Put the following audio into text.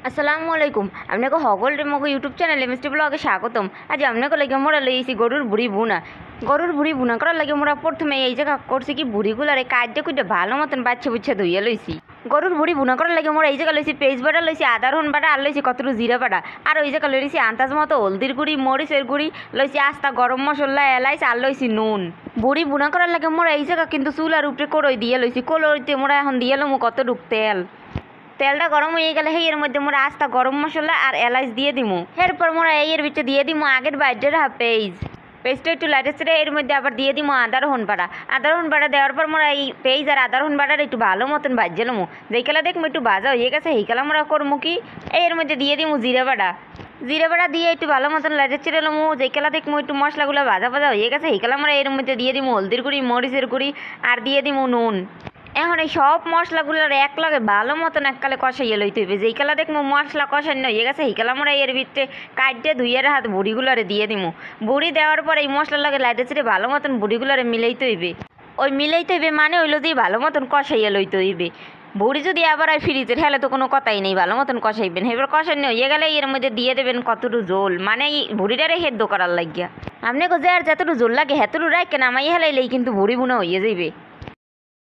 আসসালামু আলাইকুম আপনাকে হগল মগো ইউটিউব চ্যানেলে মিষ্টি ব্লগে স্বাগতম। আজ আপনাকে লাগে মোরা লইছি গরুর ভুড়ি বুনা। গরুর ভুড়ি বুনা করার লাগে মোরা প্রথমে এই জায়গা করছি কি ভুড়িগুলারে কাটতে কুটে ভালো মতন বাচ্চা বুচ্ছা ধুইয়া লইছি। গরুর ভুড়ি বুনা করার লাগে মোরা এই জায়গা লইছি পেঁয়াজ বাটা লইছি, আদা রসুন বাটা, আর লইছি কতটুকু জিরা বাটা, আর ওই জায়গা লইছি আন্দাজ মতো হলদির গুঁড়ি, মরিচের গুঁড়ি, লইছি আস্তা গরম মশলা, এলাইচ, আর লইছি নুন। ভুড়ি বুনা করার লাগে মোরা এই জায়গা কিন্তু চুলার উপরে কড়ই দিয়ে লইছি। কড়ইতে মোরা এখন দিয়ে লমু কতটুকু তেল। তেলটা গরম হয়ে গেলে এর মধ্যে মোরা আস্তা গরম মশলা আর এলাচ দিয়ে দিমু। এরপর মোরা এর ভিতরে দিয়ে দিমু আগের বাইটে রাখা পেস্টটা একটু লাইটে ছেড়ে এর মধ্যে আবার দিয়ে দিমু আদা রসুন বাটা। আদা রসুন বাটা দেওয়ার পর মোরা এই পেঁয়াজ আর আদা রসুন বাটার একটু ভালো মতন ভাজে লমু। যেই কালা দেখমু একটু ভাজা হয়ে গেছে সেই কালা মোরা করমু কি এর মধ্যে দিয়ে দিমু জিরা বাটা। জিরা বাটা দিয়ে একটু ভালো মতন লাইটে ছেড়ে লমু। যেই কালা দেখমু একটু মশলাগুলো ভাজা ভাজা হয়ে গেছে সেই কালা মোরা এর মধ্যে দিয়ে দিমু হলদির গুঁড়ি, মরিচের গুঁড়ি, আর দিয়ে দিমু নুন। এখন এই সব মশলাগুলোর এক লগে ভালো মতন এককালে কষাইয়ে লইতে হইবে। যেই কালা দেখবো মশলা কষানো হয়ে গেছে সেই কালা আমরা এর ভিতরে কাটতে ধুইয়ার হাত বুড়িগুলোরে দিয়ে দিমু। বুড়ি দেওয়ার পর এই মশলার লগে লাইটে ছিটে ভালো মতন বুড়িগুলোরে মিলাইতে হইবে। ওই মিলাইতে হইবে মানে হইলো দিয়ে ভালো মতন কষাইয়ে লইতে হইবে। বুড়ি যদি আবার ওই ফ্রিজের হেলে তো কোনো কথাই নেই, ভালো মতন কষাইবেন। এবার কষানো হয়ে গেলে এর মধ্যে দিয়ে দেবেন কতটুকু জোল, মানে এই বুড়িটারে হেদ্দ করার লাগিয়া। আপনি যে আর যতটুকু জোল লাগে হেতটুকু রাখেন নামাই হেলাইলেই কিন্তু বুড়ি বুনা হইয়ে যাইবে।